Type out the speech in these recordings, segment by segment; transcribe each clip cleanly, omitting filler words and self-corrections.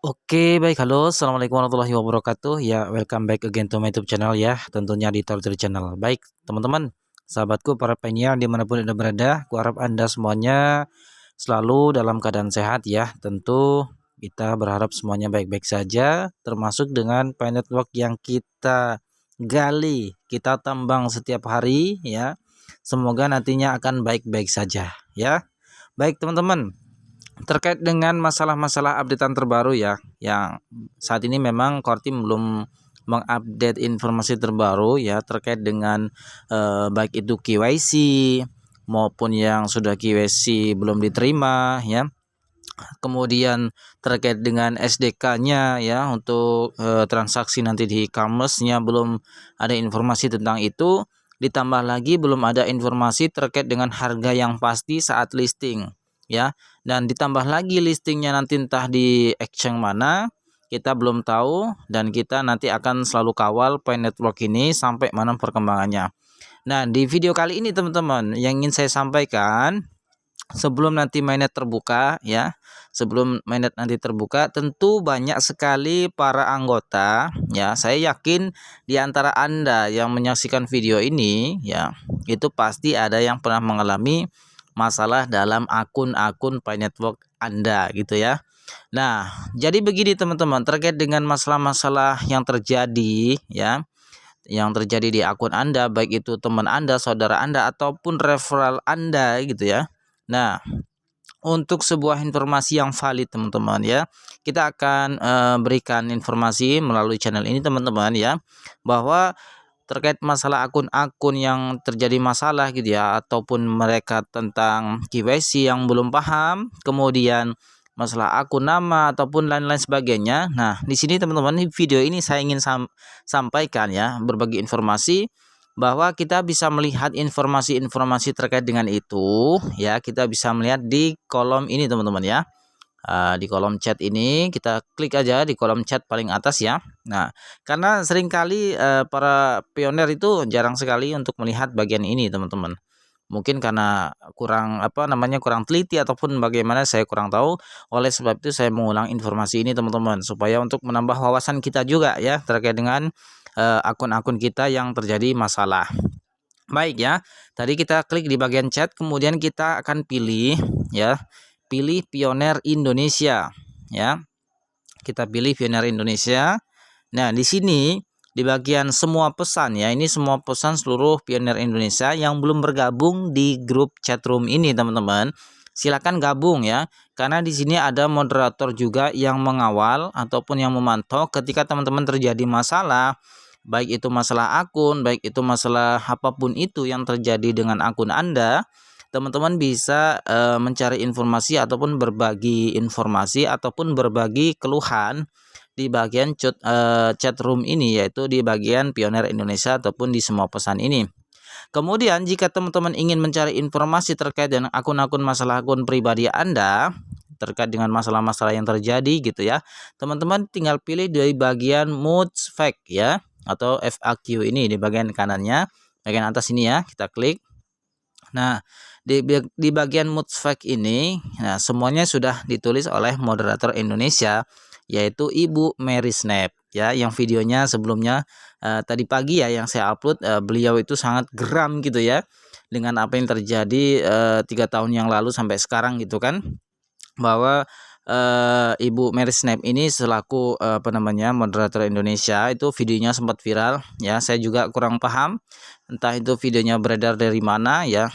Oke, baik. Halo, assalamualaikum warahmatullahi wabarakatuh. Ya, welcome back again to my YouTube channel ya, tentunya di Tauhid Channel. Baik, teman-teman, sahabatku, para penyiar dimanapun Anda berada, aku harap Anda semuanya selalu dalam keadaan sehat ya. Tentu kita berharap semuanya baik-baik saja, termasuk dengan network yang kita gali, kita tambang setiap hari ya. Semoga nantinya akan baik-baik saja ya. Baik, teman-teman. Terkait dengan masalah-masalah updatean terbaru ya, yang saat ini memang Kortim belum mengupdate informasi terbaru ya terkait dengan baik itu KYC maupun yang sudah KYC belum diterima ya. Kemudian terkait dengan SDK-nya ya untuk transaksi nanti di e-commerce-nya belum ada informasi tentang itu. Ditambah lagi belum ada informasi terkait dengan harga yang pasti saat listing ya. Dan ditambah lagi listingnya nanti entah di exchange mana kita belum tahu, dan kita nanti akan selalu kawal Pi Network ini sampai mana perkembangannya. Nah, di video kali ini teman-teman yang ingin saya sampaikan, sebelum nanti mainnet terbuka ya, sebelum mainnet nanti terbuka, tentu banyak sekali para anggota ya. Saya yakin di antara Anda yang menyaksikan video ini ya, itu pasti ada yang pernah mengalami masalah dalam akun-akun Pi Network Anda gitu ya. Nah, jadi begini teman-teman, terkait dengan masalah-masalah yang terjadi ya, yang terjadi di akun Anda, baik itu teman Anda, saudara Anda, ataupun referral Anda gitu ya. Nah, untuk sebuah informasi yang valid teman-teman ya, kita akan berikan informasi melalui channel ini teman-teman ya, bahwa terkait masalah akun-akun yang terjadi masalah gitu ya, ataupun mereka tentang KYC yang belum paham, kemudian masalah akun nama ataupun lain-lain sebagainya. Nah, di sini teman-teman, di video ini saya ingin sampaikan ya, berbagi informasi bahwa kita bisa melihat informasi-informasi terkait dengan itu ya. Kita bisa melihat di kolom ini teman-teman ya. Di kolom chat ini kita klik aja di kolom chat paling atas ya. Nah, karena seringkali para pioner itu jarang sekali untuk melihat bagian ini teman-teman. Mungkin karena kurang teliti ataupun bagaimana, saya kurang tahu. Oleh sebab itu saya mengulang informasi ini teman-teman, supaya untuk menambah wawasan kita juga ya terkait dengan akun-akun kita yang terjadi masalah. Baik ya, tadi kita klik di bagian chat, kemudian kita akan pilih ya, pilih Pioner Indonesia ya. Kita pilih Pioner Indonesia. Nah, di sini di bagian semua pesan ya, ini semua pesan seluruh Pioner Indonesia yang belum bergabung di grup chatroom ini teman-teman. Silakan gabung ya, karena di sini ada moderator juga yang mengawal ataupun yang memantau ketika teman-teman terjadi masalah, baik itu masalah akun, baik itu masalah apapun itu yang terjadi dengan akun Anda. Teman-teman bisa mencari informasi ataupun berbagi informasi ataupun berbagi keluhan di bagian chat room ini, yaitu di bagian Pioner Indonesia ataupun di semua pesan ini. Kemudian jika teman-teman ingin mencari informasi terkait dengan akun-akun masalah akun pribadi Anda, terkait dengan masalah-masalah yang terjadi gitu ya, teman-teman tinggal pilih di bagian Moods Fact ya, atau FAQ ini di bagian kanannya, bagian atas ini ya, kita klik. Nah, di bagian Moods Fact ini, nah semuanya sudah ditulis oleh moderator Indonesia, yaitu Ibu Mary Snap ya, yang videonya sebelumnya tadi pagi ya yang saya upload. Beliau itu sangat geram gitu ya dengan apa yang terjadi 3 tahun yang lalu sampai sekarang gitu kan, bahwa Ibu Mary Snap ini selaku moderator Indonesia, itu videonya sempat viral ya. Saya juga kurang paham entah itu videonya beredar dari mana ya.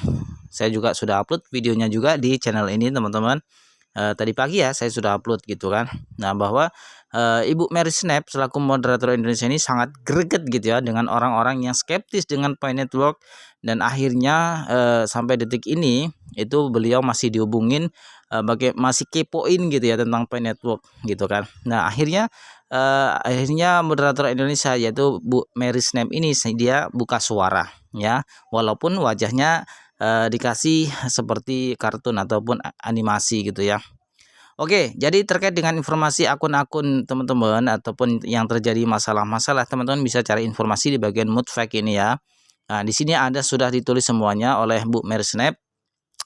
Saya juga sudah upload videonya juga di channel ini teman-teman. Tadi pagi ya saya sudah upload gitu kan. Nah, bahwa Ibu Mary Snap selaku moderator Indonesia ini sangat greget gitu ya dengan orang-orang yang skeptis dengan Pi Network, dan akhirnya sampai detik ini itu beliau masih dihubungin, masih kepoin gitu ya tentang Pi Network gitu kan. Nah, akhirnya moderator Indonesia yaitu Bu Mary Snap ini dia buka suara ya, walaupun wajahnya dikasih seperti kartun ataupun animasi gitu ya. Oke, jadi terkait dengan informasi akun-akun teman-teman ataupun yang terjadi masalah-masalah, teman-teman bisa cari informasi di bagian Mood Fact ini ya. Nah, di sini ada sudah ditulis semuanya oleh Bu Mary Snap.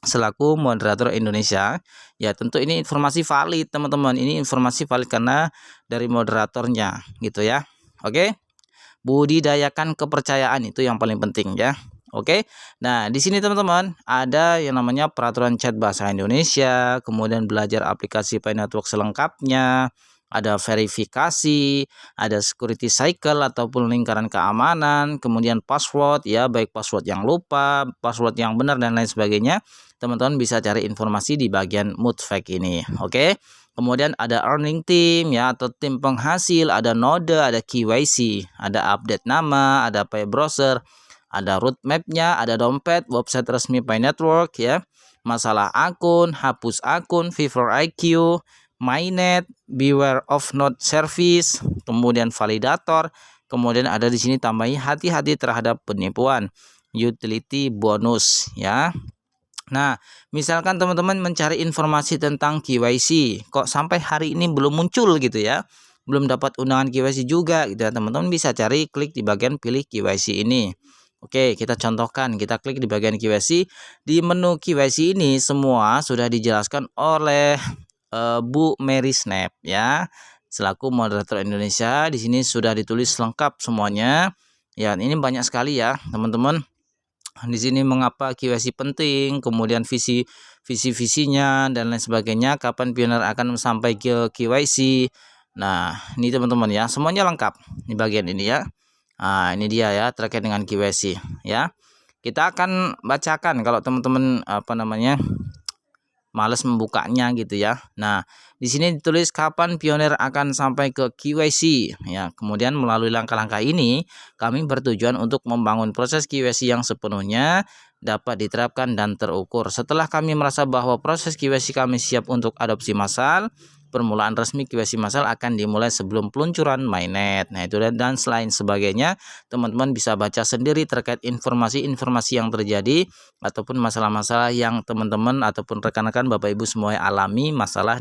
selaku moderator Indonesia. Ya, tentu ini informasi valid, teman-teman. Ini informasi valid karena dari moderatornya, gitu ya. Oke. Budidayakan kepercayaan itu yang paling penting ya. Oke. Nah, di sini teman-teman ada yang namanya peraturan chat bahasa Indonesia, kemudian belajar aplikasi Pi Network selengkapnya, ada verifikasi, ada security cycle ataupun lingkaran keamanan, kemudian password ya, baik password yang lupa, password yang benar dan lain sebagainya. Teman-teman bisa cari informasi di bagian Moodfact ini. Oke. Kemudian ada earning team ya, atau tim penghasil, ada node, ada KYC, ada update nama, ada Pi browser, ada roadmapnya, ada dompet, website resmi Pi Network ya, masalah akun, hapus akun, Fever IQ, mainnet, beware of not service, kemudian validator, kemudian ada di sini tambahi hati-hati terhadap penipuan, utility bonus ya. Nah, misalkan teman-teman mencari informasi tentang KYC, kok sampai hari ini belum muncul gitu ya, belum dapat undangan KYC juga gitu ya, teman-teman bisa cari, klik di bagian pilih KYC ini. Oke, kita contohkan, kita klik di bagian KYC. Di menu KYC ini semua sudah dijelaskan oleh Bu Mary Snap ya, selaku moderator Indonesia. Di sini sudah ditulis lengkap semuanya. Ya, ini banyak sekali ya, teman-teman. Di sini mengapa KYC penting, kemudian visi-visinya dan lain sebagainya, kapan Pioneer akan sampai ke KYC. Nah, ini teman-teman ya, semuanya lengkap di bagian ini ya. Nah, ini dia ya terkait dengan KYC ya. Kita akan bacakan kalau teman-teman males membukanya gitu ya. Nah, di sini ditulis kapan Pioneer akan sampai ke KYC ya. Kemudian melalui langkah-langkah ini kami bertujuan untuk membangun proses KYC yang sepenuhnya dapat diterapkan dan terukur. Setelah kami merasa bahwa proses KYC kami siap untuk adopsi massal, permulaan resmi KYC massal akan dimulai sebelum peluncuran mainnet. Nah, itu dan selain sebagainya, teman-teman bisa baca sendiri terkait informasi-informasi yang terjadi ataupun masalah-masalah yang teman-teman ataupun rekan-rekan Bapak Ibu semua alami, masalah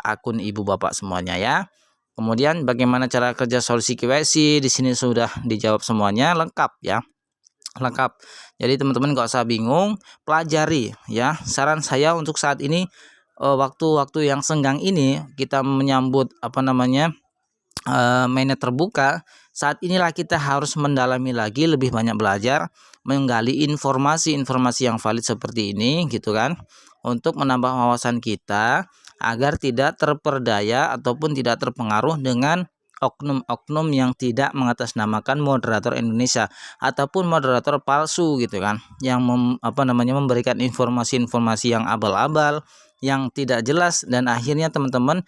akun Ibu Bapak semuanya ya. Kemudian bagaimana cara kerja solusi KYC, di sini sudah dijawab semuanya lengkap ya. Lengkap. Jadi teman-teman nggak usah bingung, pelajari ya. Saran saya untuk saat ini, waktu-waktu yang senggang ini kita menyambut mainnet terbuka, saat inilah kita harus mendalami lagi, lebih banyak belajar, menggali informasi-informasi yang valid seperti ini gitu kan, untuk menambah wawasan kita agar tidak terperdaya ataupun tidak terpengaruh dengan oknum-oknum yang tidak mengatasnamakan moderator Indonesia ataupun moderator palsu gitu kan, yang memberikan informasi-informasi yang abal-abal, yang tidak jelas, dan akhirnya teman-teman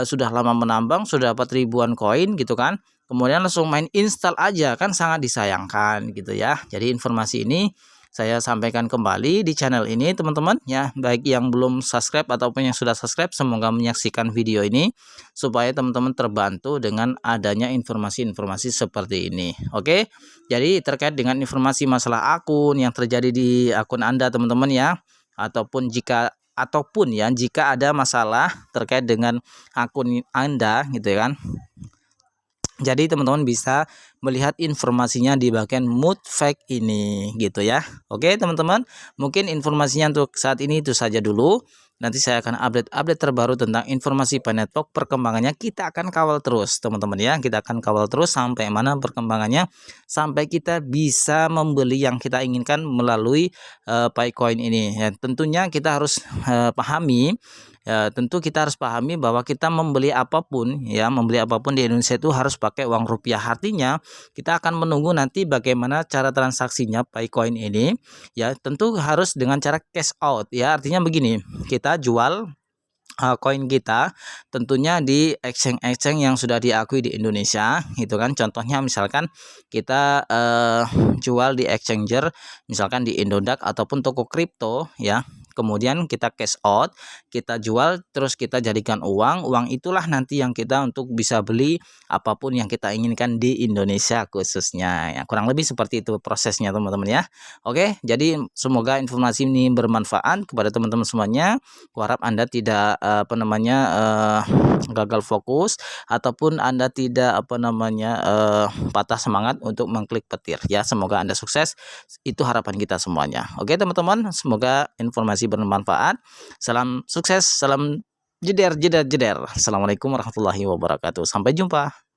sudah lama menambang, sudah dapat ribuan koin gitu kan, kemudian langsung main install aja, kan sangat disayangkan gitu ya. Jadi informasi ini saya sampaikan kembali di channel ini teman-teman ya, baik yang belum subscribe ataupun yang sudah subscribe, semoga menyaksikan video ini supaya teman-teman terbantu dengan adanya informasi-informasi seperti ini. Oke, jadi terkait dengan informasi masalah akun yang terjadi di akun Anda teman-teman ya, ataupun jika ada masalah terkait dengan akun Anda gitu kan. Jadi teman-teman bisa melihat informasinya di bagian Moodfact ini gitu ya. Oke teman-teman, mungkin informasinya untuk saat ini itu saja dulu. Nanti saya akan update terbaru tentang informasi Pi Network, perkembangannya kita akan kawal terus teman-teman ya. Kita akan kawal terus sampai mana perkembangannya, sampai kita bisa membeli yang kita inginkan melalui Picoin ini ya. Tentunya kita harus pahami ya, tentu kita harus pahami bahwa kita membeli apapun di Indonesia itu harus pakai uang rupiah. Artinya kita akan menunggu nanti bagaimana cara transaksinya Picoin ini ya, tentu harus dengan cara cash out ya. Artinya begini, kita jual koin kita tentunya di exchange yang sudah diakui di Indonesia gitu kan. Contohnya misalkan kita jual di exchanger misalkan di Indodax ataupun toko kripto ya. kemudian kita cash out, kita jual, terus kita jadikan uang. Uang itulah nanti yang kita untuk bisa beli apapun yang kita inginkan di Indonesia khususnya. Ya, kurang lebih seperti itu prosesnya teman-teman ya. Oke, jadi semoga informasi ini bermanfaat kepada teman-teman semuanya. Kuharap Anda tidak gagal fokus ataupun Anda tidak patah semangat untuk mengklik petir ya. Semoga Anda sukses. Itu harapan kita semuanya. Oke teman-teman, semoga informasi bermanfaat. Salam sukses, salam jeder jeder jeder. Assalamualaikum warahmatullahi wabarakatuh. Sampai jumpa.